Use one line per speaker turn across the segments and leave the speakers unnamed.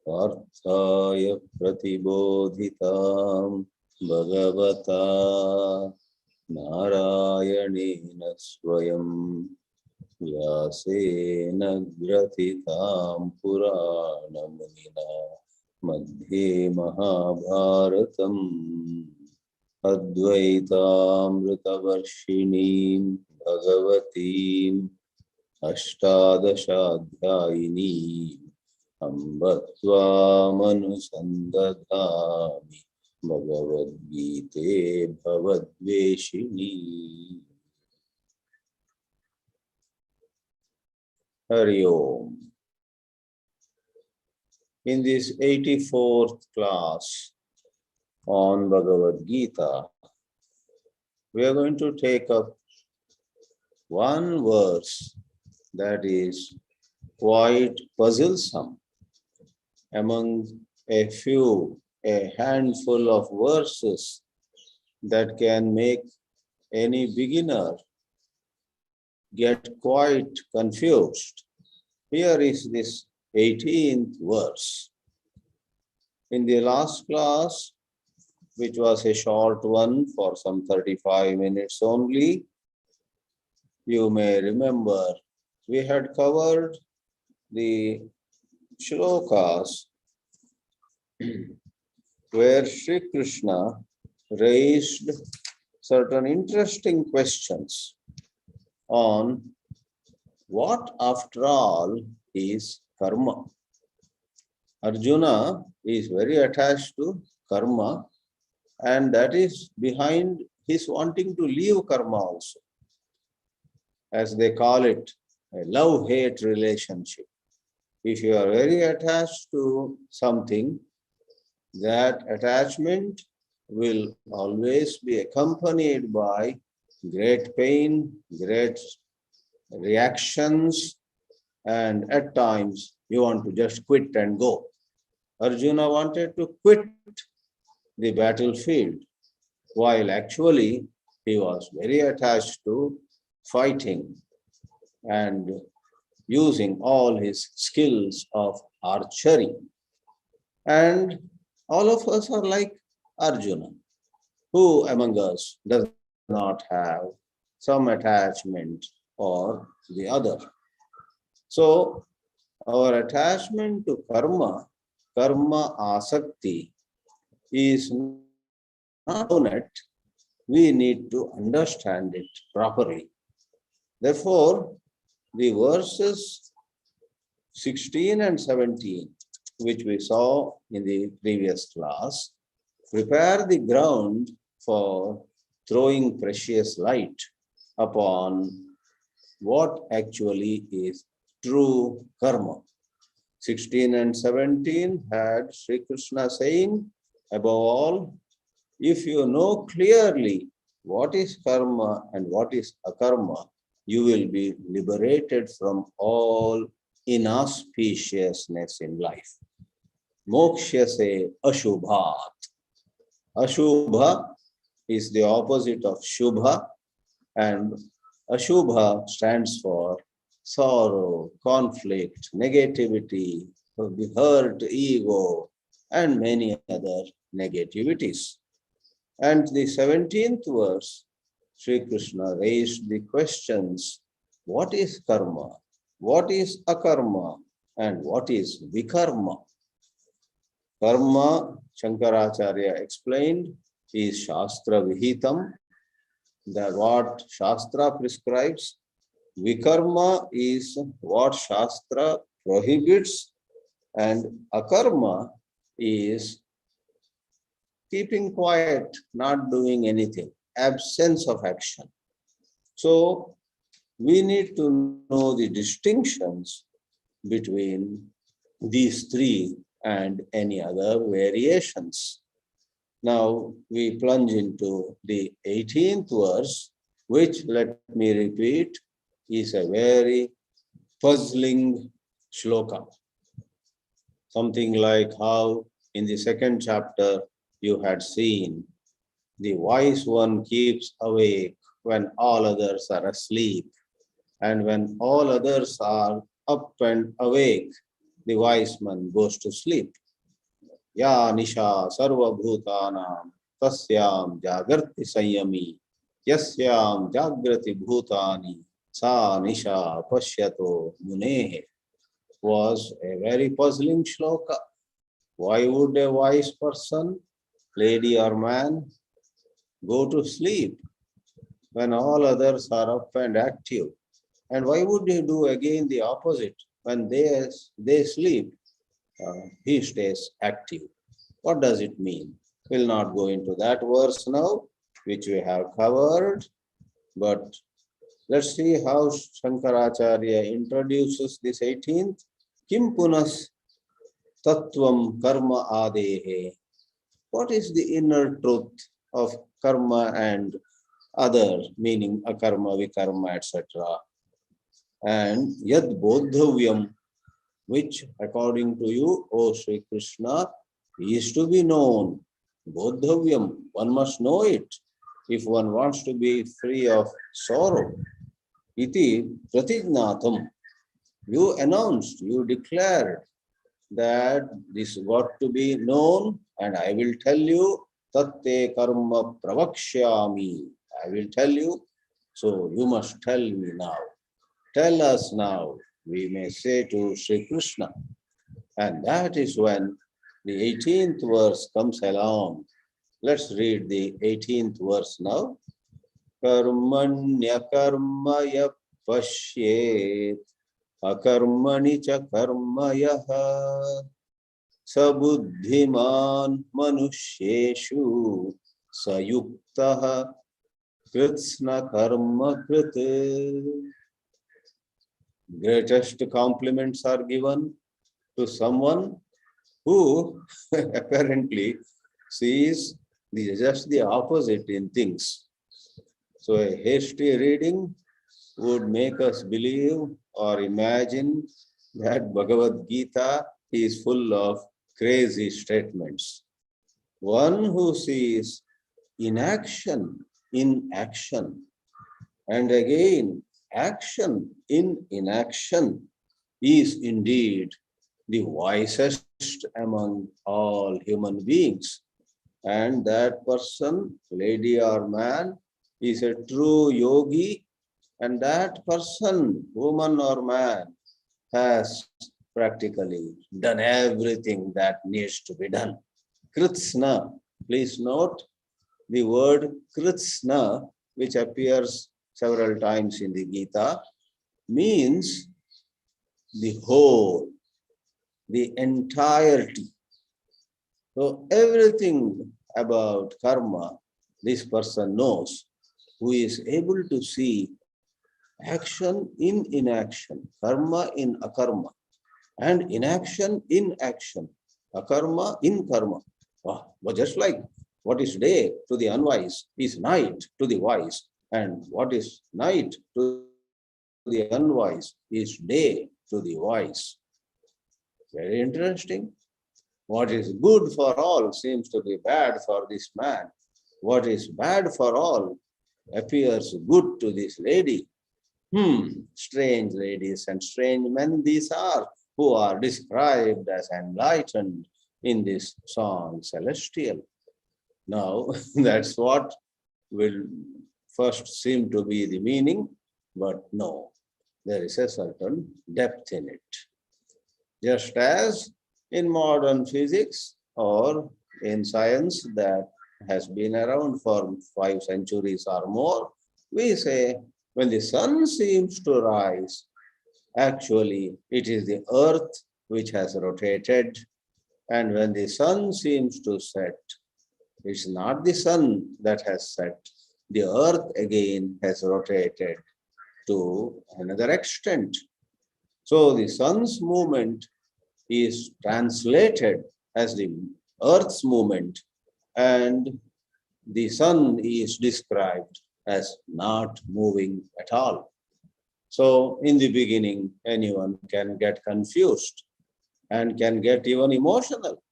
पार्थाय प्रतिबोधितां भगवता नारायणेन स्वयं व्यासेन ग्रथितां पुराणमुनिना मध्ये महाभारतम् अद्वैतामृतवर्षिणीं भगवतीम् अष्टादशाध्यायिनीम् अम्ब त्वामनुसन्दधामि भगवद्गीते भवद्वेषिणी। Hari Om. In this 84th class on Bhagavad Geetā, we are going to take up one verse that is quite puzzlesome among a handful of verses that can make any beginner get quite confused. Here is this 18th verse. In the last class, which was a short one for some 35 minutes only, you may remember we had covered the shlokas where Sri Krishna raised certain interesting questions on what after all is karma. Arjuna is very attached to karma, and that is behind his wanting to leave karma also. As they call it, a love-hate relationship. If you are very attached to something, that attachment will always be accompanied by great pain, great reactions, and at times you want to just quit and go. Arjuna wanted to quit the battlefield, while actually he was very attached to fighting and using all his skills of archery. And all of us are like Arjuna. Who among us does not have some attachment or the other? So our attachment to karma asakti, is not known it. We need to understand it properly. Therefore, the verses 16 and 17, which we saw in the previous class, prepare the ground for throwing precious light upon what actually is true karma. 16 and 17 had Sri Krishna saying, above all, if you know clearly what is karma and what is akarma, you will be liberated from all inauspiciousness in life. Mokshase ashubhat. Ashubha is the opposite of shubha, and ashubha stands for sorrow, conflict, negativity, the hurt ego, and many other negativities. And the 17th verse, Sri Krishna raised the questions, what is karma, what is akarma, and what is vikarma? Karma, Shankaracharya explained, is Shastra Vihitam, that what Shastra prescribes. Vikarma is what Shastra prohibits, and akarma is keeping quiet, not doing anything, absence of action. So we need to know the distinctions between these three and any other variations. Now we plunge into the 18th verse, which, let me repeat, is a very puzzling shloka. Something like how in the second chapter you had seen the wise one keeps awake when all others are asleep. And when all others are up and awake, the wise man goes to sleep. Ya nisha sarva bhutanam tasyam jagarti sanyami yasyam jagrati bhutani sa nisha pashyato munehe was a very puzzling shloka. Why would a wise person, lady or man, go to sleep when all others are up and active? And why would he do again the opposite? When they sleep, he stays active. What does it mean? We'll not go into that verse now, which we have covered, but let's see how Shankaracharya introduces this 18th. Kim punas tattvam karma adehe. What is the inner truth of karma and other, meaning akarma, vikarma, etc.? And yad bodhavyam, which according to you, O Sri Krishna, is to be known. Bodhavyam, one must know it if one wants to be free of sorrow. Iti pratijnatam, you announced, you declared that this got to be known, and I will tell you, tatte karma pravakshyami, I will tell you, so you must tell me now. Tell us now, we may say to Sri Krishna. And that is when the 18th verse comes along. Let's read the 18th verse now. Karmanya karmaya pashyet akarmani cha karmayaha sabuddhiman manushyeshu sayuktaha kritsna karma krite. Greatest compliments are given to someone who apparently sees just the opposite in things. So a hasty reading would make us believe or imagine that Bhagavad Geetā is full of crazy statements. One who sees inaction in action, and again action in inaction, is indeed the wisest among all human beings. And that person, lady or man, is a true yogi, and that person, woman or man, has practically done everything that needs to be done. Kritsna, please note the word Kritsna, which appears several times in the Gita, means the whole, the entirety. So everything about karma, this person knows, who is able to see action in inaction, karma in akarma, and inaction in action, akarma in karma. Wow. But just like what is day to the unwise is night to the wise, and what is night to the unwise is day to the wise. Very interesting. What is good for all seems to be bad for this man. What is bad for all appears good to this lady. Strange ladies and strange men these are, who are described as enlightened in this song Celestial. Now, that's what will first seem to be the meaning, but no, there is a certain depth in it. Just as in modern physics or in science that has been around for 5 centuries or more, we say when the sun seems to rise, actually it is the earth which has rotated, and when the sun seems to set, it's not the sun that has set, the earth again has rotated to another extent. So the sun's movement is translated as the earth's movement, and the sun is described as not moving at all. So in the beginning, anyone can get confused and can get even emotional.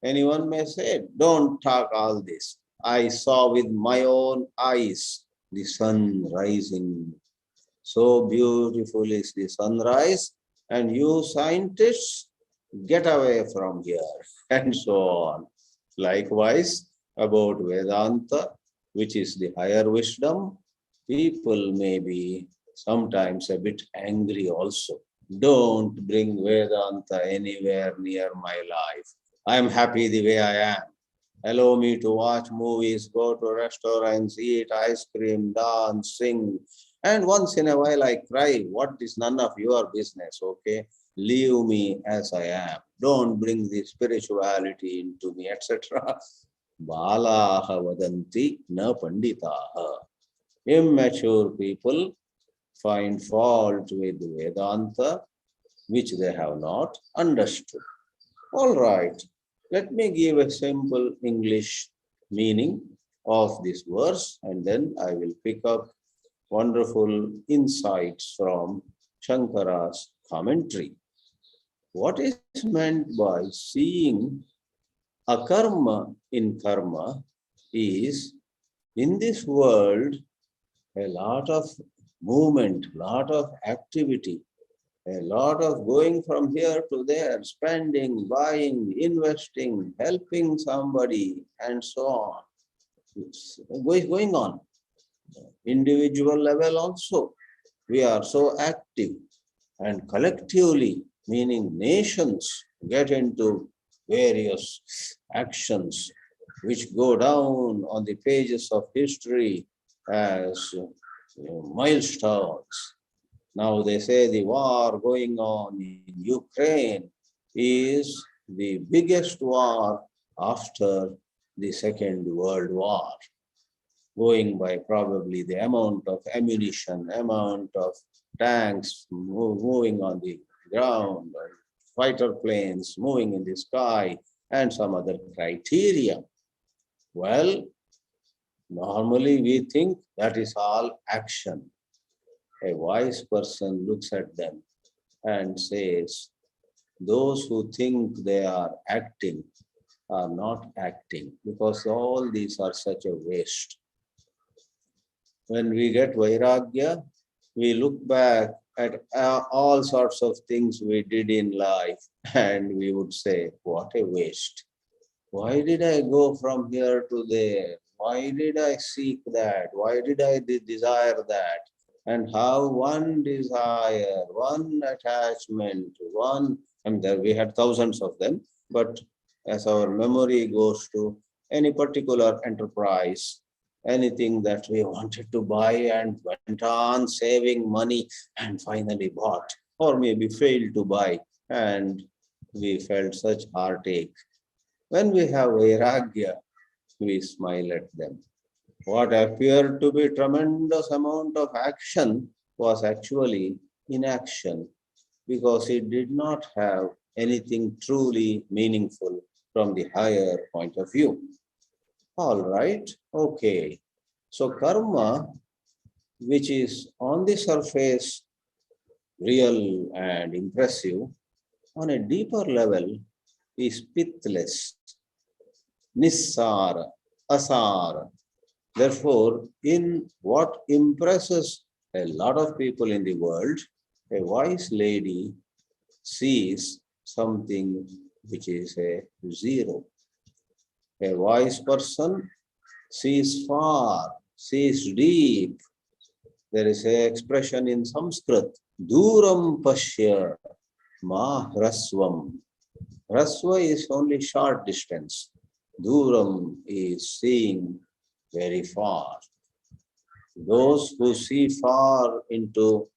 Anyone may say, don't talk all this. I saw with my own eyes the sun rising. So beautiful is the sunrise, and you scientists get away from here, and so on. Likewise, about Vedanta, which is the higher wisdom, people may be sometimes a bit angry also. Don't bring Vedanta anywhere near my life. I am happy the way I am. Allow me to watch movies, go to restaurants, eat ice cream, dance, sing. And once in a while I cry. What is none of your business, okay? Leave me as I am. Don't bring the spirituality into me, etc. Balaha vadanti na panditaha. Immature people find fault with Vedanta, which they have not understood. All right, let me give a simple English meaning of this verse, and then I will pick up wonderful insights from Shankara's commentary. What is meant by seeing akarma in karma is, in this world, a lot of movement, lot of activity, a lot of going from here to there, spending, buying, investing, helping somebody, and so on. It's going on. Individual level also, we are so active, and collectively, meaning nations, get into various actions which go down on the pages of history as milestones. Now they say the war going on in Ukraine is the biggest war after the Second World War, going by probably the amount of ammunition, amount of tanks moving on the ground, fighter planes moving in the sky, and some other criteria. Well, normally we think that is all action. A wise person looks at them and says, those who think they are acting are not acting, because all these are such a waste. When we get Vairagya, we look back at all sorts of things we did in life, and we would say, what a waste. Why did I go from here to there? Why did I seek that? Why did I desire that? And how one desire, one attachment, and there we had thousands of them, but as our memory goes to any particular enterprise, anything that we wanted to buy and went on saving money and finally bought, or maybe failed to buy, and we felt such heartache. When we have Vairagya, we smile at them. What appeared to be tremendous amount of action was actually inaction, because it did not have anything truly meaningful from the higher point of view. All right, okay. So karma, which is on the surface real and impressive, on a deeper level is pithless, nissara, asara. Therefore, in what impresses a lot of people in the world, a wise lady sees something which is a zero. A wise person sees far, sees deep. There is an expression in Sanskrit, Duram Pashya Ma Hrasvam. Hrasva is only short distance. Duram is seeing very far. Those who see far into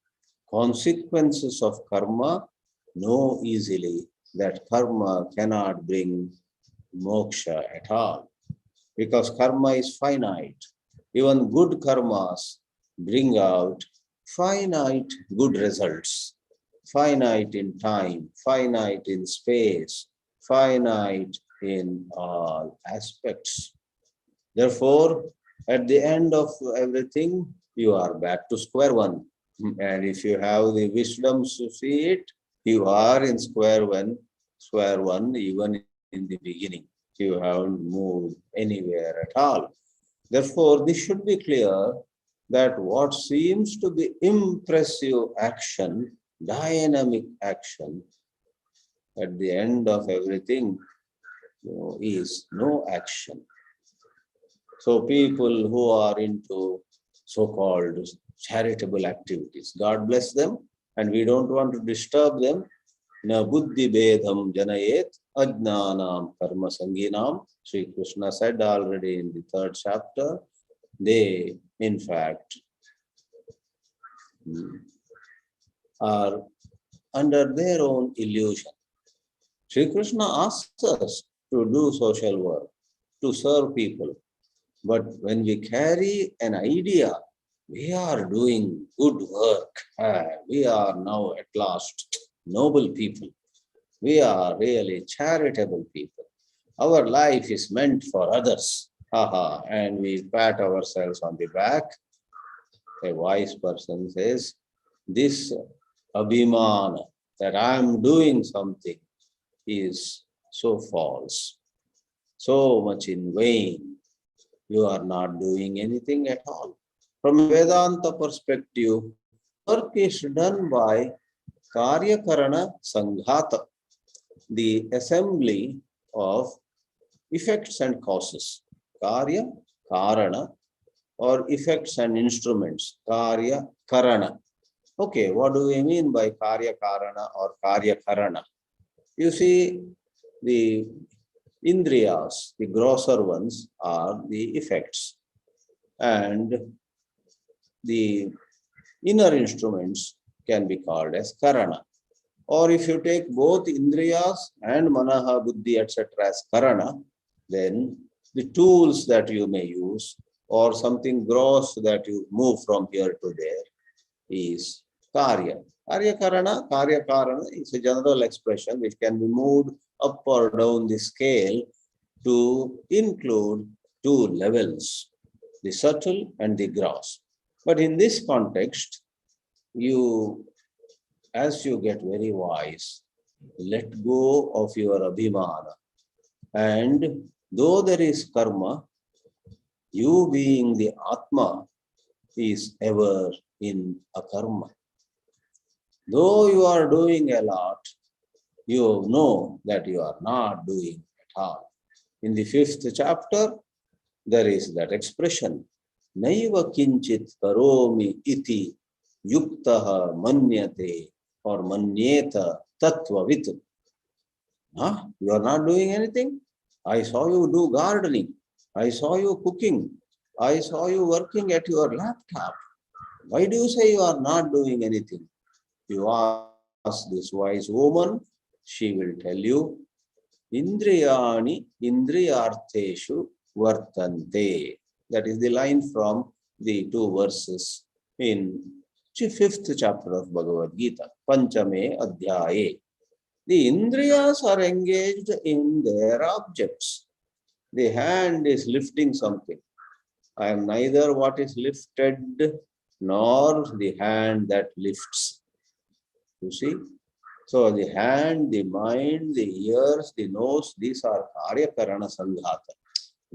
consequences of karma know easily that karma cannot bring moksha at all, because karma is finite. Even good karmas bring out finite good results, finite in time, finite in space, finite in all aspects. Therefore, at the end of everything, you are back to square one. And if you have the wisdom to see it, you are in square one, even in the beginning. You haven't moved anywhere at all. Therefore, this should be clear that what seems to be impressive action, dynamic action, at the end of everything, is no action. So people who are into so-called charitable activities, God bless them, and we don't want to disturb them. Na buddhi bedham janayet ajnanam karma sanginam. Sri Krishna said already in the 3rd chapter, they in fact are under their own illusion. Sri Krishna asks us to do social work, to serve people. But when we carry an idea, we are doing good work. We are now at last noble people. We are really charitable people. Our life is meant for others. And we pat ourselves on the back. A wise person says, this abhimana, that I am doing something, is so false, so much in vain. You are not doing anything at all. From a Vedanta perspective, work is done by Karya Karana Sanghata, the assembly of effects and causes. Karya Karana, or effects and instruments. Karya Karana. Okay, what do we mean by Karya Karana or Karya Karana? You see, the Indriyas, the grosser ones, are the effects, and the inner instruments can be called as Karana. Or if you take both Indriyas and Manaha, Buddhi, etc. as Karana, then the tools that you may use or something gross that you move from here to there is Karya. Karya Karana is a general expression which can be moved up or down the scale to include 2 levels, the subtle and the gross. But in this context, as you get very wise, let go of your abhimana. And though there is karma, you being the Atma is ever in akarma. Though you are doing a lot, you know that you are not doing at all. In the 5th chapter, there is that expression, Naiva kinchit karomi iti yuktaha manyate or manyeta tattvavit. You are not doing anything? I saw you do gardening. I saw you cooking. I saw you working at your laptop. Why do you say you are not doing anything? You ask this wise woman, she will tell you, Indriyani indriyartheshu vartante. That is the line from the 2 verses in the 5th chapter of Bhagavad Geetā, Panchame Adhyaye. The Indriyas are engaged in their objects. The hand is lifting something. I am neither what is lifted nor the hand that lifts. You see? So the hand, the mind, the ears, the nose, these are Karya Karana Sanghata.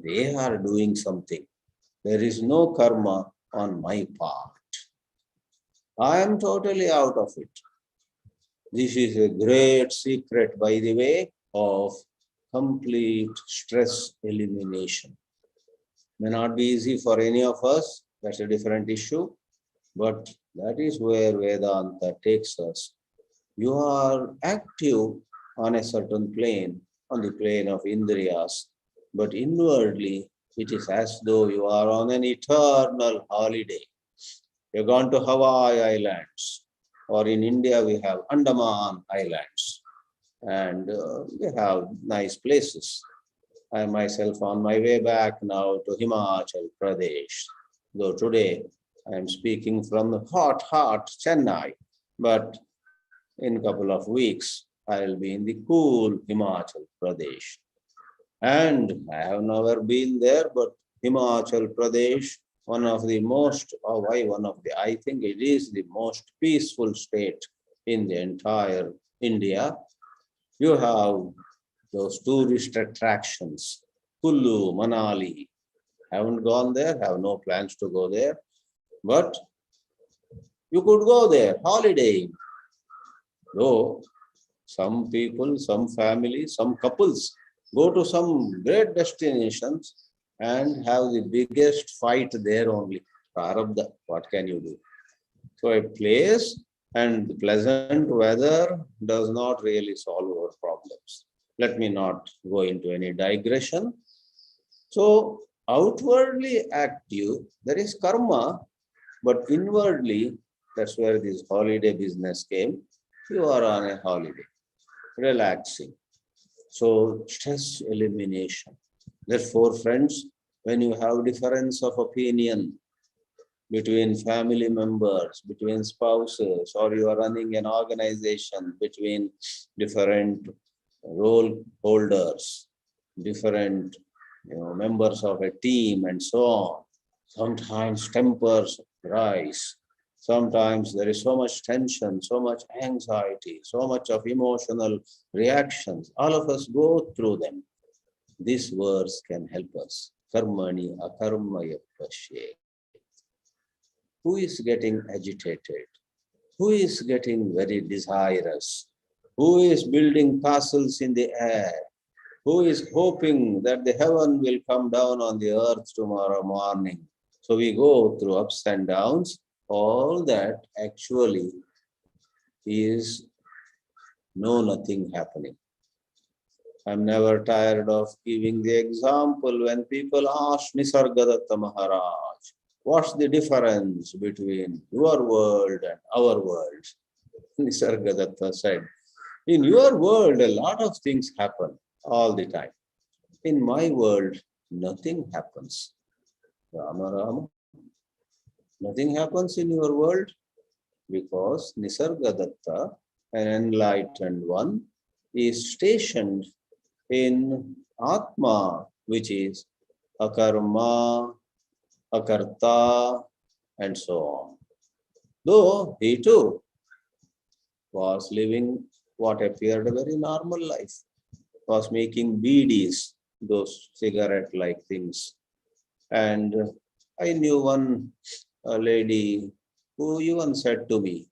They are doing something. There is no karma on my part. I am totally out of it. This is a great secret, by the way, of complete stress elimination. May not be easy for any of us. That's a different issue. But that is where Vedanta takes us. You are active on a certain plane, on the plane of Indriyas, but inwardly it is as though you are on an eternal holiday. You've gone to Hawaii Islands, or in India we have Andaman Islands, and we have nice places. I myself on my way back now to Himachal Pradesh, though today I am speaking from the hot Chennai, but in a couple of weeks, I'll be in the cool Himachal Pradesh. And I have never been there, but Himachal Pradesh, I think it is the most peaceful state in the entire India. You have those tourist attractions, Kullu, Manali. Haven't gone there, have no plans to go there. But you could go there, holidaying. Though some people, some families, some couples go to some great destinations and have the biggest fight there only. Prarabdha, what can you do? So a place and pleasant weather does not really solve our problems. Let me not go into any digression. So outwardly active, there is karma, but inwardly, that's where this holiday business came. You are on a holiday, relaxing. So stress elimination. Therefore, friends, when you have difference of opinion between family members, between spouses, or you are running an organization between different role holders, different members of a team, and so on. Sometimes tempers rise. Sometimes there is so much tension, so much anxiety, so much of emotional reactions. All of us go through them. This verse can help us. Karmani akarmaya pasye. Who is getting agitated? Who is getting very desirous? Who is building castles in the air? Who is hoping that the heaven will come down on the earth tomorrow morning? So we go through ups and downs. All that actually is nothing happening. I'm never tired of giving the example when people ask Nisargadatta Maharaj, what's the difference between your world and our world? Nisargadatta said, in your world, a lot of things happen all the time. In my world, nothing happens. Rama Rama, nothing happens in your world because Nisargadatta, an enlightened one, is stationed in Atma, which is Akarma, Akarta, and so on. Though he too was living what appeared a very normal life, was making beedies, those cigarette-like things. And I knew one lady who even said to me,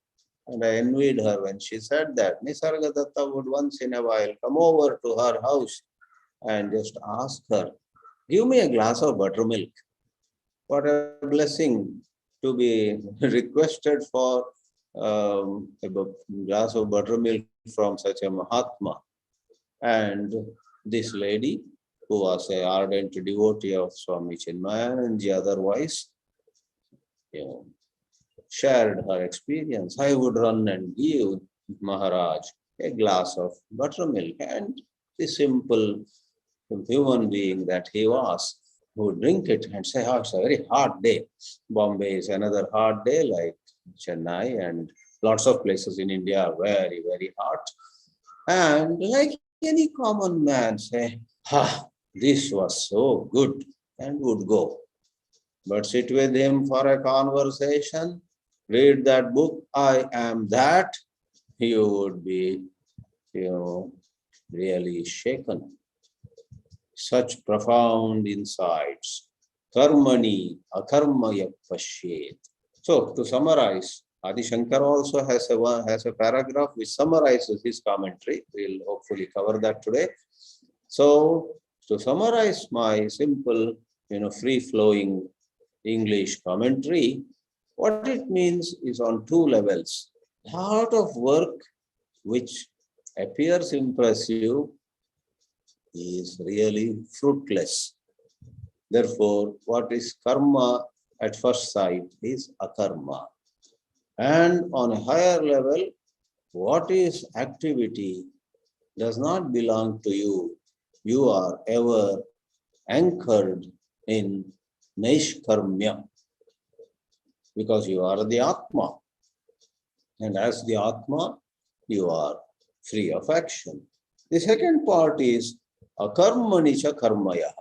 and I envied her when she said that Nisargadatta would once in a while come over to her house and just ask her, give me a glass of buttermilk. What a blessing to be requested for a glass of buttermilk from such a Mahatma. And this lady, who was an ardent devotee of Swami Chinmayanand, otherwise, shared her experience. I would run and give Maharaj a glass of buttermilk, and the simple human being that he was would drink it and say, oh, it's a very hot day. Bombay is another hot day like Chennai, and lots of places in India are very, very hot. And like any common man say, this was so good, and would go. But sit with him for a conversation, read that book, I Am That, you would be, really shaken. Such profound insights. Karmani akarmaya pashyet. So to summarize, Adi Shankara also has a paragraph which summarizes his commentary. We'll hopefully cover that today. So to summarize my simple, free-flowing English commentary, what it means is on two levels. Lot of work which appears impressive is really fruitless. Therefore, what is karma at first sight is akarma. And on a higher level, what is activity does not belong to you. You are ever anchored in Naishkarmya because you are the Atma. And as the Atma, you are free of action. The second part is akarmanicha karmaya.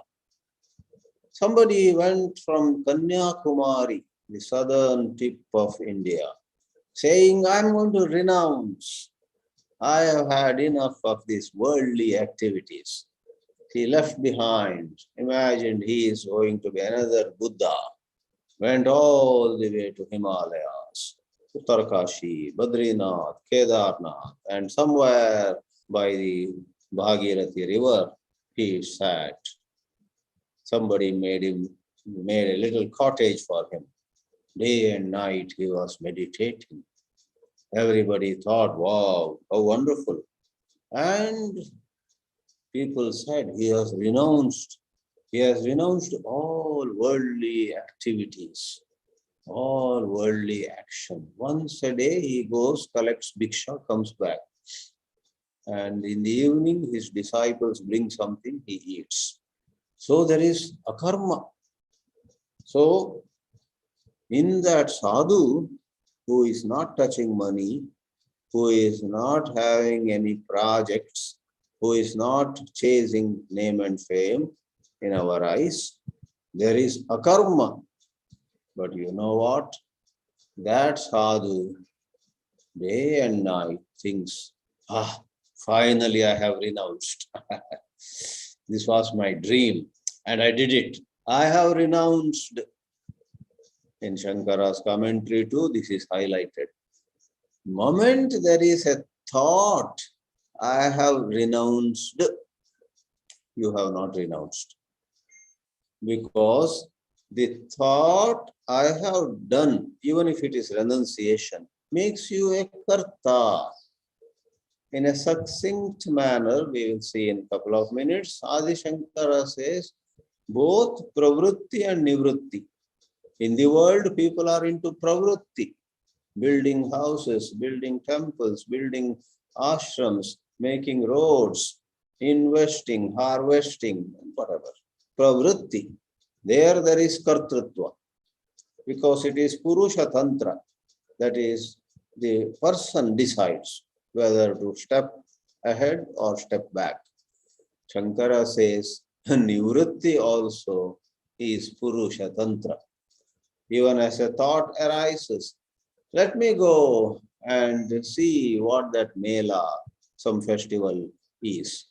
Somebody went from Kanyakumari, the southern tip of India, saying, I'm going to renounce. I have had enough of these worldly activities. He left behind, imagined he is going to be another Buddha. went all the way to Himalayas, Uttarkashi, Badrinath, Kedarnath, and somewhere by the Bhagirathi river, he sat. Somebody made a little cottage for him. Day and night he was meditating. Everybody thought, wow, how wonderful. And people said he has renounced all worldly activities, all worldly action. Once a day he goes, collects bhiksha, comes back. And in the evening his disciples bring something, he eats. So there is akarma. So in that sadhu who is not touching money, who is not having any projects, who is not chasing name and fame in our eyes, there is akarma. But you know what? That sadhu, day and night, thinks, finally I have renounced. This was my dream, and I did it. I have renounced. In Shankara's commentary too, this is highlighted. Moment there is a thought, I have renounced, you have not renounced. Because the thought I have done, even if it is renunciation, makes you a karta. In a succinct manner, we will see in a couple of minutes, Adi Shankara says, both pravrutti and nivrutti. In the world, people are into pravrutti, building houses, building temples, building ashrams, making roads, investing, harvesting, whatever. Pravrutti. There is kartrutva, because it is Purusha Tantra. That is, the person decides whether to step ahead or step back. Shankara says, Nivritti also is Purusha Tantra. Even as a thought arises, let me go and see what that Mela, some festival is.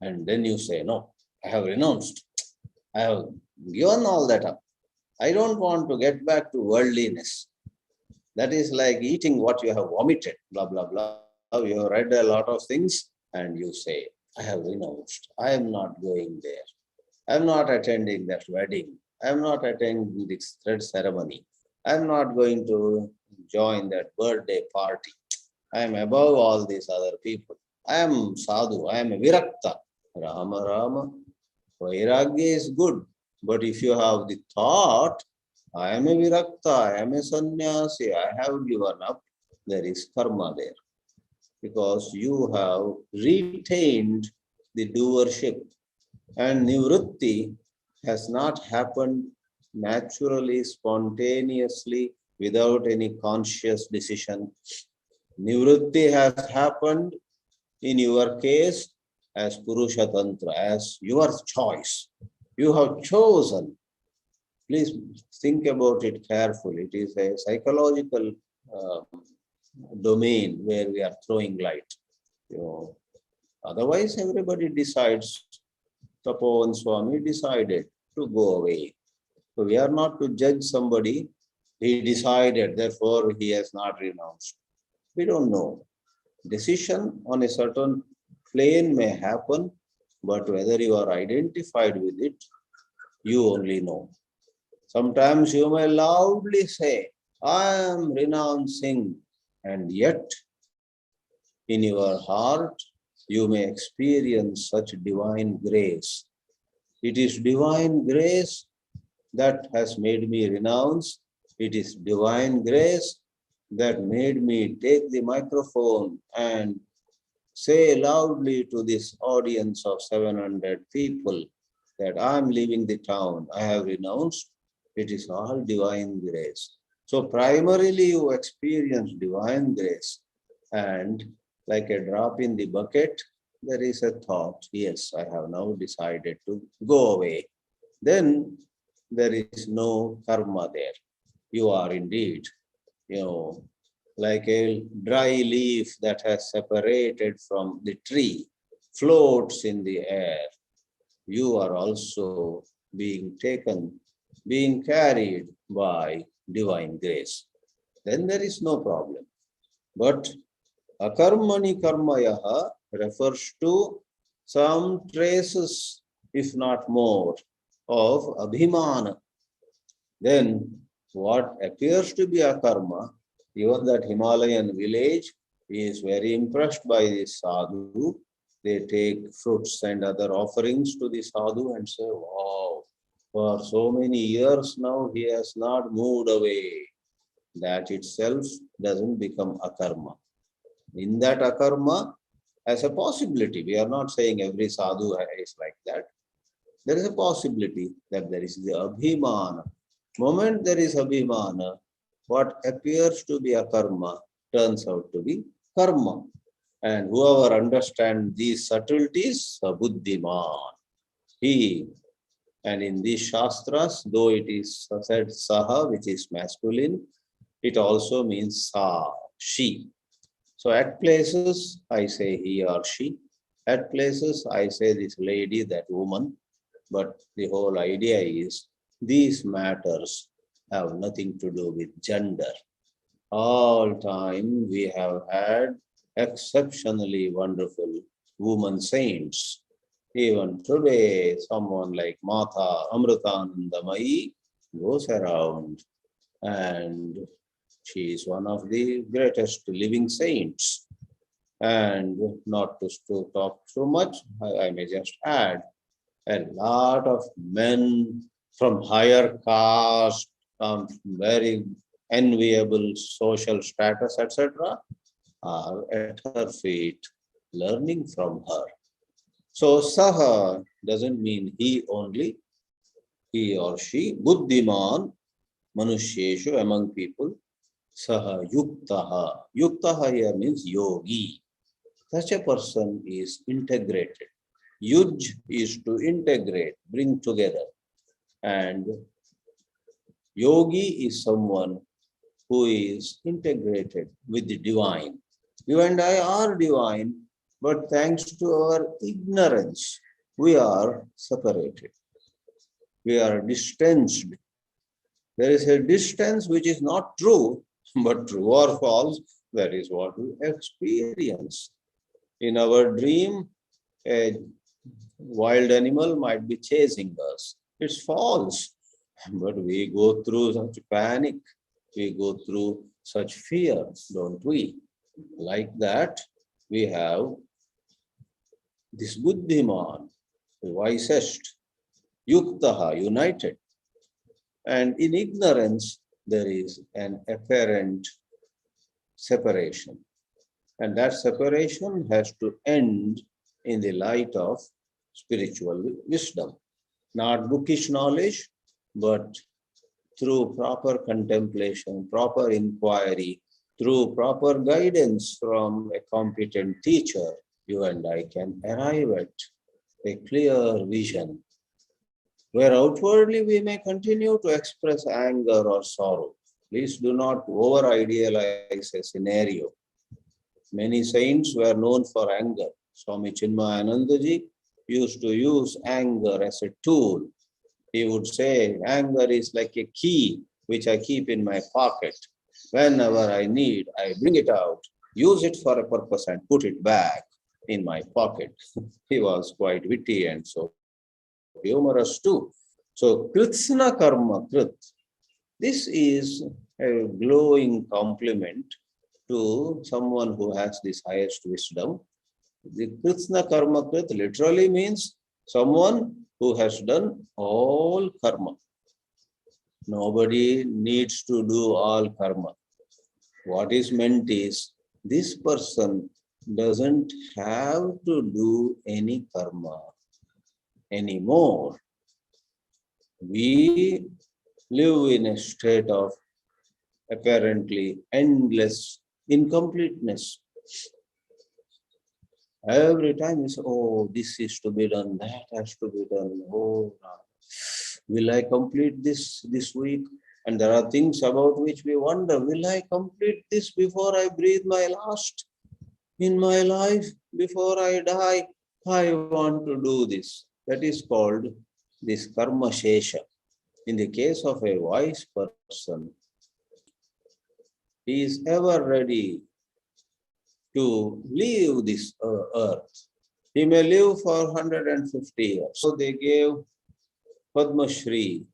And then you say, no, I have renounced. I have given all that up. I don't want to get back to worldliness. That is like eating what you have vomited, blah, blah, blah. You have read a lot of things and you say, I have renounced. I am not going there. I am not attending that wedding. I am not attending this thread ceremony. I am not going to join that birthday party. I am above all these other people. I am sadhu. I am a virakta. Rama, Rama. Vairagya is good. But if you have the thought, I am a virakta, I am a sannyasi, I have given up, there is karma there. Because you have retained the doership. And nivritti has not happened naturally, spontaneously, without any conscious decision. Nivritti has happened in your case as Purusha Tantra, as your choice. You have chosen. Please think about it carefully. It is a psychological domain where we are throwing light. Otherwise, everybody decides. Tapovan Swami decided to go away. So we are not to judge somebody. He decided, therefore he has not renounced. We don't know. Decision on a certain plane may happen, but whether you are identified with it, you only know. Sometimes you may loudly say, I am renouncing, and yet in your heart you may experience such divine grace. It is divine grace that has made me renounce. It is divine grace that made me take the microphone and say loudly to this audience of 700 people that I am leaving the town, I have renounced. It is all divine grace. So primarily you experience divine grace, and like a drop in the bucket, there is a thought, yes, I have now decided to go away. Then there is no karma there. You are indeed, like a dry leaf that has separated from the tree, floats in the air. You are also being taken being carried by divine grace. Then there is no problem. But akarmani karmayaha refers to some traces, if not more, of abhimana. Then what appears to be a karma, even that Himalayan village is very impressed by this sadhu. They take fruits and other offerings to the sadhu and say, wow, for so many years now he has not moved away. That itself doesn't become akarma. In that akarma, as a possibility, we are not saying every sadhu is like that. There is a possibility that there is the abhimana. Moment there is abhimana, what appears to be a karma turns out to be karma. And whoever understands these subtleties, a buddhiman. He, and in these shastras, though it is said saha, which is masculine, it also means sa, she. So at places, I say he or she. At places, I say this lady, that woman. But the whole idea is these matters have nothing to do with gender. All time we have had exceptionally wonderful women saints. Even today, someone like Mata Amritanandamayi goes around, and she is one of the greatest living saints. And not to talk too much, I may just add, a lot of men from higher caste, very enviable social status, etc., are at her feet learning from her. So saha doesn't mean he only, he or she. Buddhiman, manushyeshu, among people. Saha yuktaha. Yuktaha here means yogi. Such a person is integrated. Yuj is to integrate, bring together. And yogi is someone who is integrated with the divine. You and I are divine, but thanks to our ignorance, we are separated. We are distanced. There is a distance which is not true, but true or false, that is what we experience. In our dream, a wild animal might be chasing us. It's false. But we go through such panic, we go through such fear, don't we? Like that, we have this buddhiman, the wisest, yuktaha, united. And in ignorance, there is an apparent separation. And that separation has to end in the light of spiritual wisdom. Not bookish knowledge, but through proper contemplation, proper inquiry, through proper guidance from a competent teacher, you and I can arrive at a clear vision, where outwardly we may continue to express anger or sorrow. Please do not over-idealize a scenario. Many saints were known for anger. Swami Chinmayanandaji used to use anger as a tool. He would say, anger is like a key which I keep in my pocket. Whenever I need, I bring it out, use it for a purpose and put it back in my pocket. He was quite witty and so humorous too. So Kritsna Karma Krit, this is a glowing compliment to someone who has this highest wisdom. The Kritsna Karma Krit literally means someone who has done all karma. Nobody needs to do all karma. What is meant is this person doesn't have to do any karma anymore. We live in a state of apparently endless incompleteness. Every time you say, oh, this is to be done, that has to be done. Oh, will I complete this week? And there are things about which we wonder, will I complete this before I breathe my last in my life? Before I die, I want to do this. That is called this karma shesha. In the case of a wise person, he is ever ready to leave this earth. He may live for 150 years. So they gave Padma Shri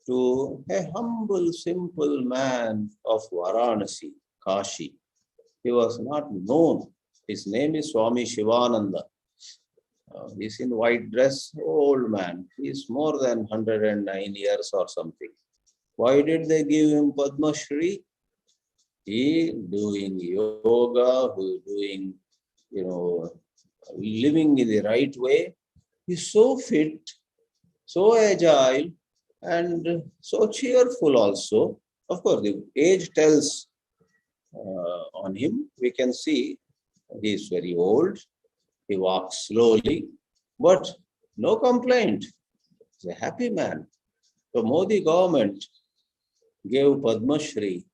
to a humble, simple man of Varanasi, Kashi. He was not known. His name is Swami Shivananda. He's in white dress, old man. He is more than 109 years or something. Why did they give him Padma Shri? He doing yoga, who doing, living in the right way. He's so fit, so agile, and so cheerful also. Of course, the age tells on him. We can see he is very old. He walks slowly, but no complaint. He's a happy man. The Modi government gave Padma Shri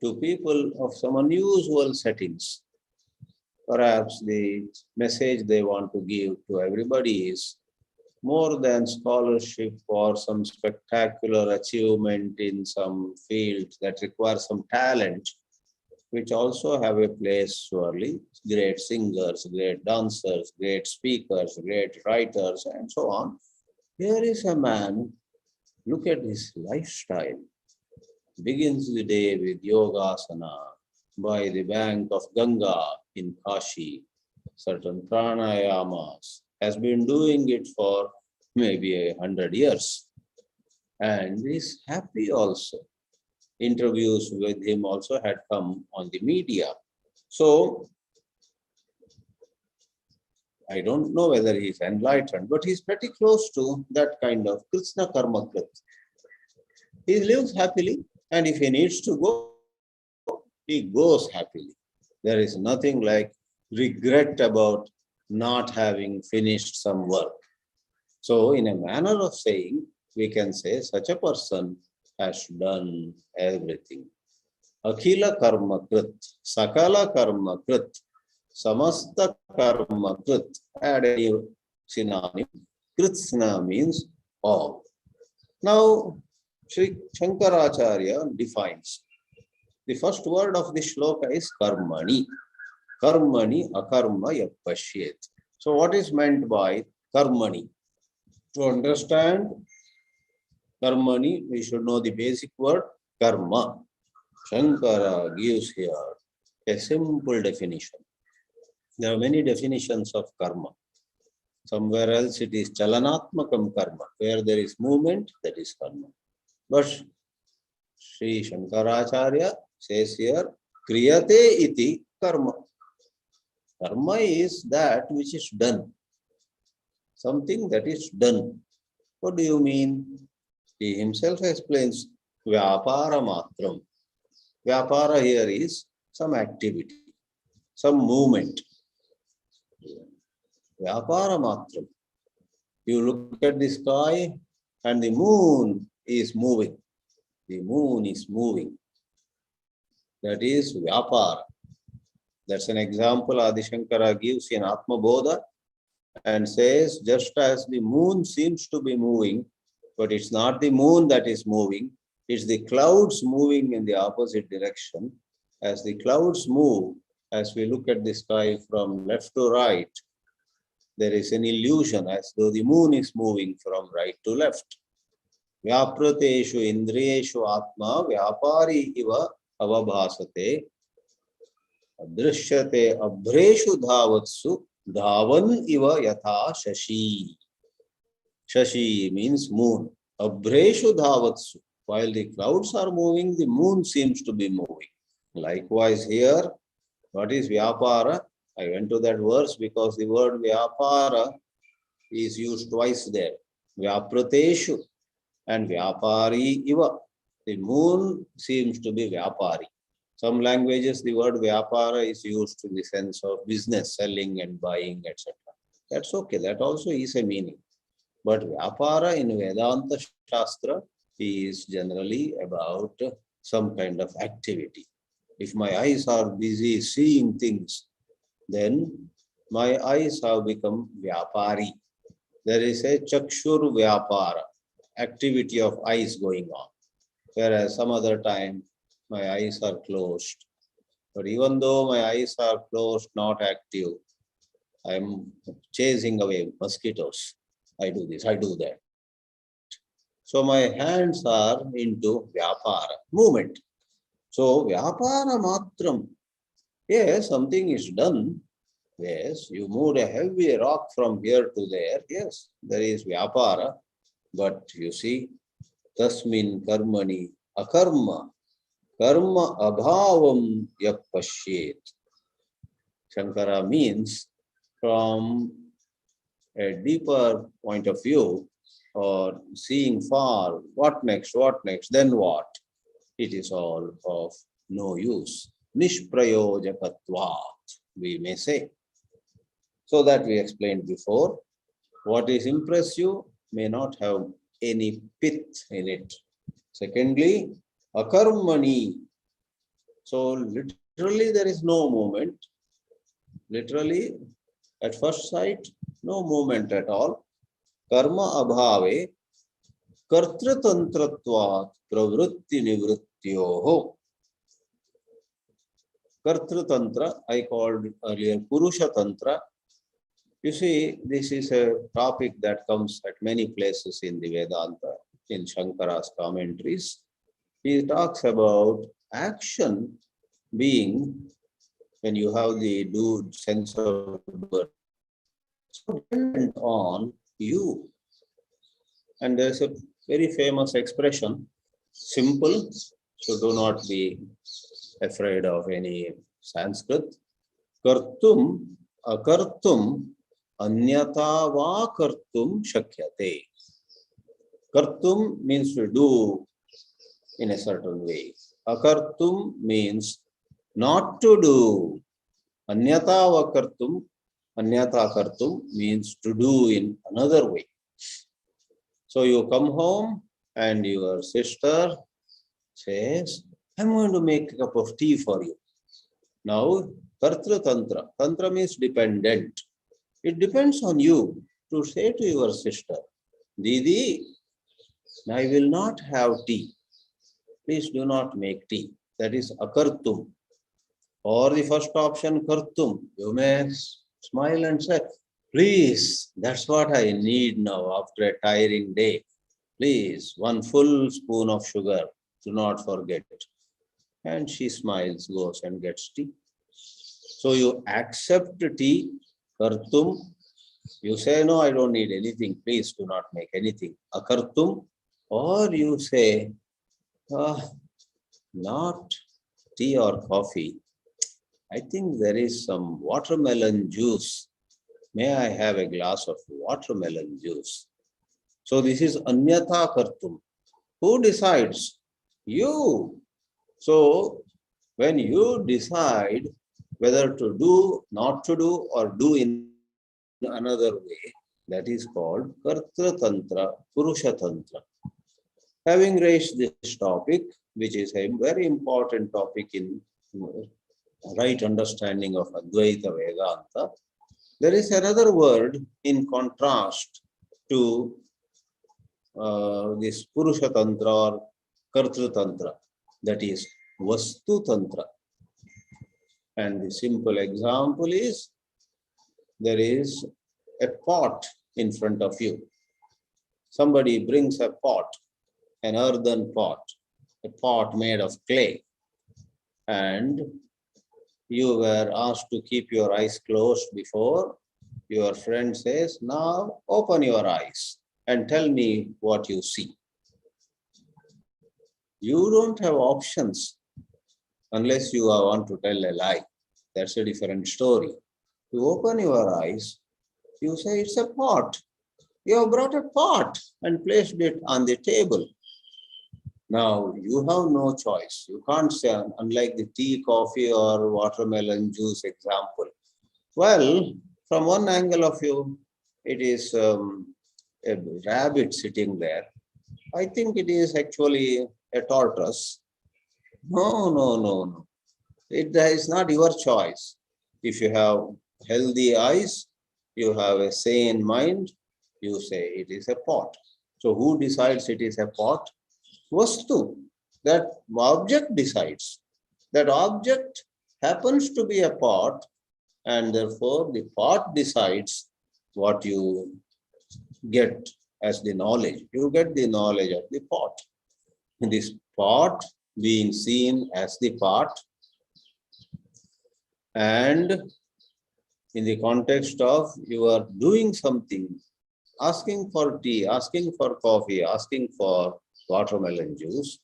to people of some unusual settings. Perhaps the message they want to give to everybody is more than scholarship or some spectacular achievement in some field that requires some talent, which also have a place surely. Great singers, great dancers, great speakers, great writers, and so on. Here is a man, look at his lifestyle. Begins the day with yogasana by the bank of Ganga in Kashi, certain pranayamas, has been doing it for maybe 100 years, and is happy also. Interviews with him also had come on the media. So, I don't know whether he's enlightened, but he's pretty close to that kind of Krishna Karma Krit. He lives happily, and if he needs to go, he goes happily. There is nothing like regret about not having finished some work. So, in a manner of saying, we can say such a person has done everything. Akhila karma krit, sakala karma krit, samasta karma krit. Add a synonym. Kritsna means all. Now, Sri Shankaracharya defines. The first word of the shloka is karmani. Karmani akarma yapashyet. So what is meant by karmani? To understand karmani, we should know the basic word karma. Shankara gives here a simple definition. There are many definitions of karma. Somewhere else it is chalanatmakam karma. Where there is movement, that is karma. But Sri Shankaracharya says here, kriyate iti karma. Karma is that which is done. Something that is done. What do you mean? He himself explains, vyapara matram. Vyapara here is some activity, some movement. Vyapara matram. You look at the sky and the moon is moving. The moon is moving. That is vyapara. That's an example Adi Shankara gives in Atma Bodha and says, just as the moon seems to be moving, but it's not the moon that is moving, it's the clouds moving in the opposite direction. As the clouds move, as we look at the sky from left to right, there is an illusion as though the moon is moving from right to left. Vyaprateshu indriyeshu atma vyapari iva avabhasate adrishyate abhreshu dhavatsu dhavan iva yatha shashi. Shashi means moon. Abhreshu dhavatsu. While the clouds are moving, the moon seems to be moving. Likewise here, what is vyapara? I went to that verse because the word vyapara is used twice there. Vyaprateshu and vyapari iva. The moon seems to be vyapari. Some languages, the word vyapara is used in the sense of business, selling and buying, etc. That's okay. That also is a meaning. But vyapara in Vedanta Shastra is generally about some kind of activity. If my eyes are busy seeing things, then my eyes have become vyapari. There is a chakshur vyapara, activity of eyes going on. Whereas some other time, my eyes are closed. But even though my eyes are closed, not active, I'm chasing away mosquitoes. I do this, I do that. So my hands are into vyapara, movement. So vyapara matram. Yes, something is done. Yes, you moved a heavy rock from here to there. Yes, there is vyapara. But you see, tasmin karmani akarma, karma abhavam yak pashyet. Shankara means from a deeper point of view, or seeing far, what next, then what? It is all of no use. Nishprayojakatvat, we may say. So that we explained before. What is impress you may not have any pith in it. Secondly, akarmani. So literally there is no movement. Literally, at first sight, no movement at all. Karma abhave kartritantratvat pravritti nivrityoho. Kartritantra, I called earlier Purusha Tantra. You see, this is a topic that comes at many places in the Vedanta, in Shankara's commentaries. He talks about action being, when you have the sense of birth, so dependent on you. And there's a very famous expression, simple, so do not be afraid of any Sanskrit. Kartum, akartum, anyata va kartum shakyate. Kartum means to do in a certain way. Akartum means not to do. Anyata va kartum, anyata kartum means to do in another way. So you come home and your sister says, I'm going to make a cup of tea for you. Now, Kartra Tantra. Tantra means dependent. It depends on you to say to your sister, Didi, I will not have tea. Please do not make tea. That is akartum. Or the first option, kartum. You may smile and say, please, that's what I need now after a tiring day. Please, one full spoon of sugar. Do not forget. And she smiles, goes and gets tea. So you accept tea, kartum. You say, no, I don't need anything. Please do not make anything. Akartum. Or you say, not tea or coffee. I think there is some watermelon juice. May I have a glass of watermelon juice? So this is anyata kartum. Who decides? You. So when you decide whether to do, not to do, or do in another way, that is called Kartra Tantra, Purusha Tantra. Having raised this topic, which is a very important topic in right understanding of Advaita Vedanta, there is another word in contrast to this Purusha Tantra or Kartra Tantra, that is Vastu Tantra. And the simple example is, there is a pot in front of you. Somebody brings a pot, an earthen pot, a pot made of clay, and you were asked to keep your eyes closed before. Your friend says, now open your eyes and tell me what you see. You don't have options unless you want to tell a lie. That's a different story. You open your eyes, you say it's a pot. You have brought a pot and placed it on the table. Now, you have no choice. You can't say, unlike the tea, coffee, or watermelon juice example. Well, from one angle of view, it is a rabbit sitting there. I think it is actually a tortoise. No. It is not your choice. If you have healthy eyes, you have a sane mind, you say it is a pot. So who decides it is a pot? Vastu. That object decides. That object happens to be a pot, and therefore the pot decides what you get as the knowledge. You get the knowledge of the pot. This pot being seen as the pot, and in the context of you are doing something, asking for tea, asking for coffee, asking for watermelon juice.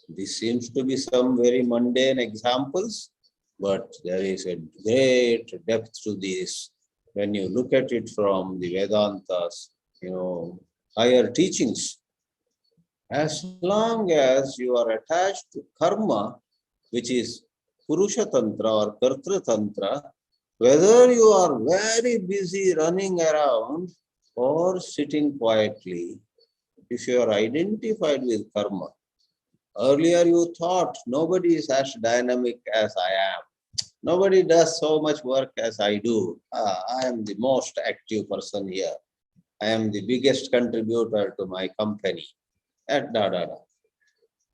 This seems to be some very mundane examples, but there is a great depth to this when you look at it from the Vedanta's, higher teachings. As long as you are attached to karma, which is Purusha Tantra or Kartra Tantra, whether you are very busy running around or sitting quietly, if you are identified with karma, earlier you thought nobody is as dynamic as I am. Nobody does so much work as I do. I am the most active person here. I am the biggest contributor to my company. And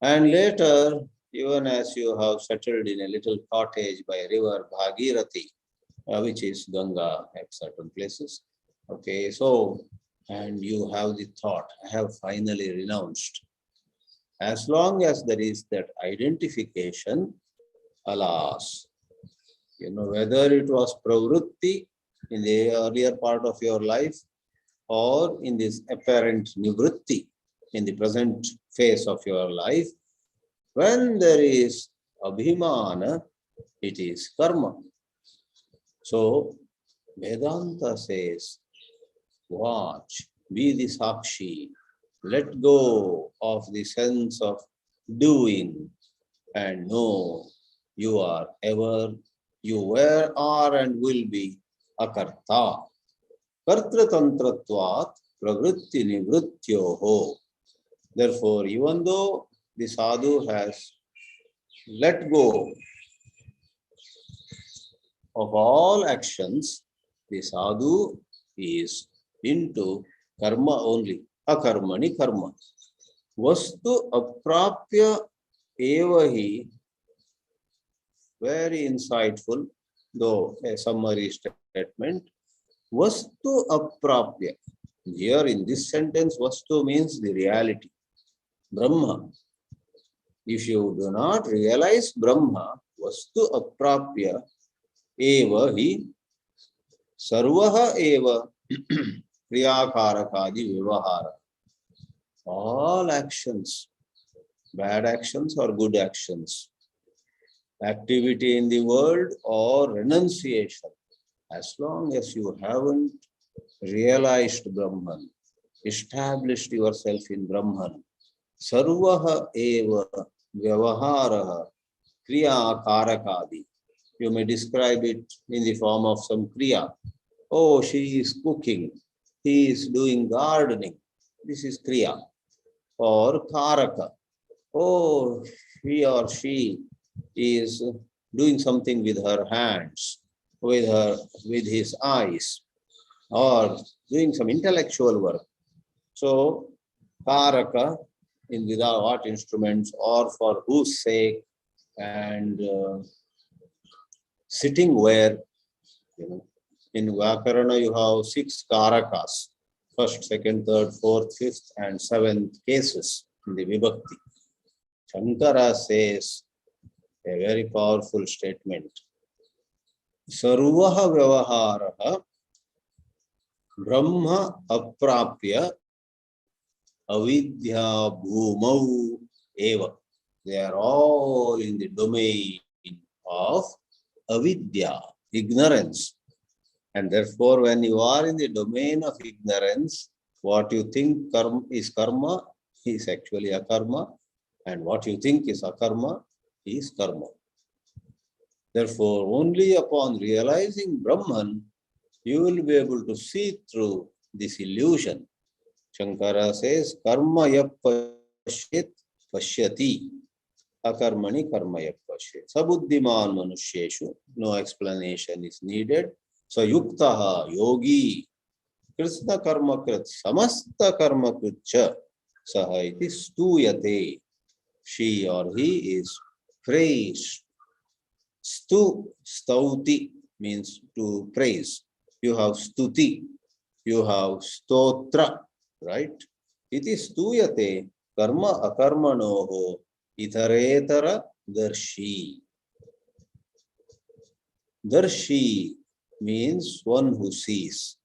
later, even as you have settled in a little cottage by river Bhagirathi, which is Ganga at certain places. Okay, so, and you have the thought, I have finally renounced. As long as there is that identification, alas, whether it was pravrutti in the earlier part of your life or in this apparent nivritti in the present phase of your life, when there is abhimana, it is karma. So Vedanta says, watch, be the sakshi, let go of the sense of doing and know you are ever, you were, are and will be akarta. Kartra tantratvat pravritti nivrityoho. Therefore, even though the sadhu has let go of all actions, the sadhu is into karma only. Akarmani karma. Vastu aprapya evahi. Very insightful, though a summary statement. Vastu aprapya. Here in this sentence, Vastu means the reality. Brahma. If you do not realize Brahma, Vastu aprapya eva hi sarvaha eva kriyakarakadi vivahara. All actions, bad actions or good actions, activity in the world or renunciation, as long as you haven't realized Brahman, established yourself in Brahman, sarvaha eva vyavaharaha kriya karakadi. You may describe it in the form of some kriya. Oh, she is cooking, he is doing gardening. This is kriya. Or karaka. Oh, he or she is doing something with her hands, with his eyes, or doing some intellectual work. So, karaka, in without what instruments or for whose sake, and sitting where, in Vyakarana you have 6 karakas, first, second, third, fourth, fifth, and seventh cases in the vibhakti. Shankara says a very powerful statement. Sarvaha vyavaharaha brahma aprapya avidya bhumau eva. They are all in the domain of avidya, ignorance. And therefore, when you are in the domain of ignorance, what you think is karma is actually akarma, and what you think is akarma is karma. Therefore, only upon realizing Brahman, you will be able to see through this illusion. Shankara says, karma yap pashyet pashyati, akarmani karma yap pashyet. Sabuddhiman manusyeshu, no explanation is needed. Sayuktaha yogi, Krishna karma krit samasta karma kritcha saha iti stuyate. She or he is praised. Stauti means to praise. You have stuti, you have stotra, right? Iti stuyate karma akarmanoho itaretara darshi. Darshi means one who sees.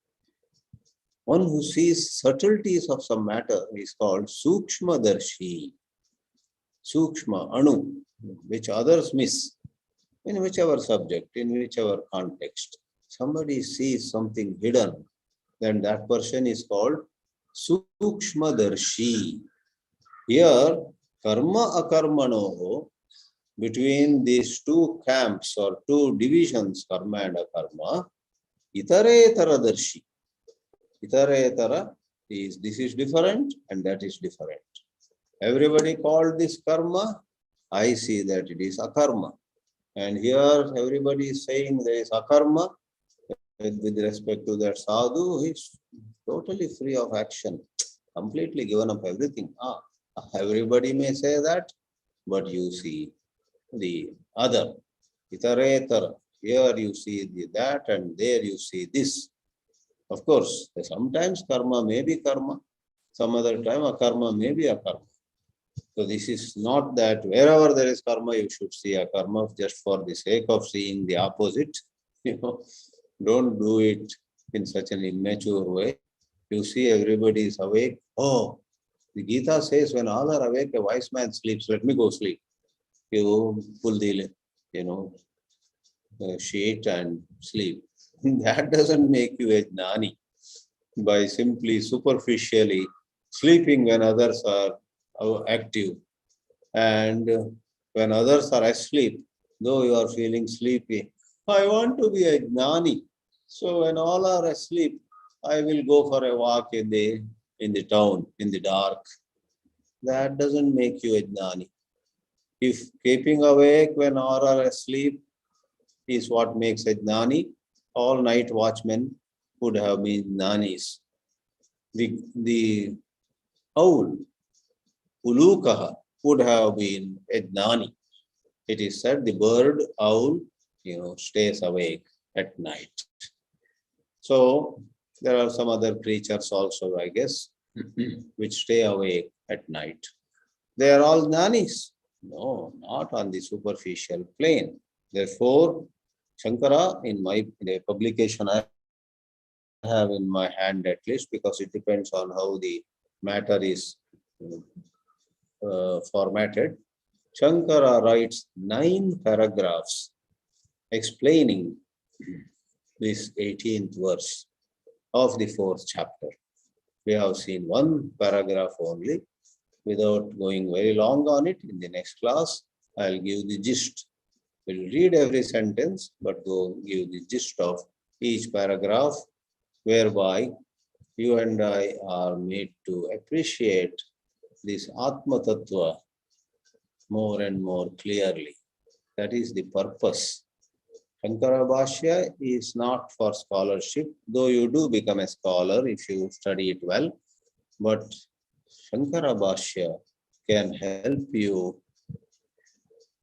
One who sees subtleties of some matter is called Sukshma Darshi. Sukshma, Anu, which others miss in whichever subject, in whichever context. Somebody sees something hidden, then that person is called Sukshma Darshi. Here, karma akarmanoho, between these two camps or two divisions, karma and akarma, itaretara darshi. Itaretara is this is different and that is different. Everybody called this karma. I see that it is akarma. And here everybody is saying there is akarma. With respect to that sadhu, he is totally free of action, completely given up everything. Everybody may say that, but you see the other. Itaretara. Here you see that and there you see this. Of course, sometimes karma may be karma, some other time akarma may be akarma. So this is not that wherever there is karma, you should see a karma just for the sake of seeing the opposite. Don't do it in such an immature way. You see everybody is awake. Oh, the Gita says when all are awake, a wise man sleeps. Let me go sleep. You pull the, sheet and sleep. That doesn't make you a jnani by simply superficially sleeping when others are active, and when others are asleep, though you are feeling sleepy, I want to be a jnani. So when all are asleep, I will go for a walk in the town, in the dark. That doesn't make you a jnani. If keeping awake when all are asleep is what makes a jnani, all night watchmen would have been jnanis. The owl, Ulukaha, would have been a jnani. It is said the bird owl, stays awake at night. So there are some other creatures also, I guess, which stay awake at night. They are all jnanis. No, not on the superficial plane. Therefore, Shankara, in the publication I have in my hand at least, because it depends on how the matter is formatted, Shankara writes 9 paragraphs explaining this 18th verse of the 4th chapter. We have seen 1 paragraph only. Without going very long on it, in the next class, I'll give the gist. We'll read every sentence, but go give the gist of each paragraph, whereby you and I are made to appreciate this Atma Tattva more and more clearly. That is the purpose. Shankara Bhāshya is not for scholarship, though you do become a scholar if you study it well. But Shankara Bhāshya can help you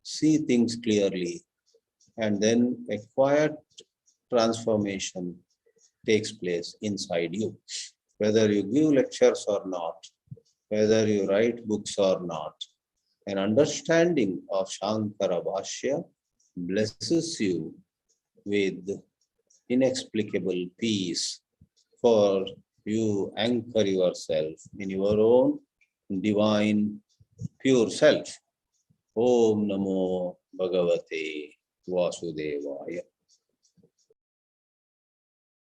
see things clearly, and then a quiet transformation takes place inside you. Whether you give lectures or not, whether you write books or not, an understanding of Shankara Bhāshya blesses you with inexplicable peace, for you anchor yourself in your own divine pure self. Om Namo Bhagavate Vasudevaya.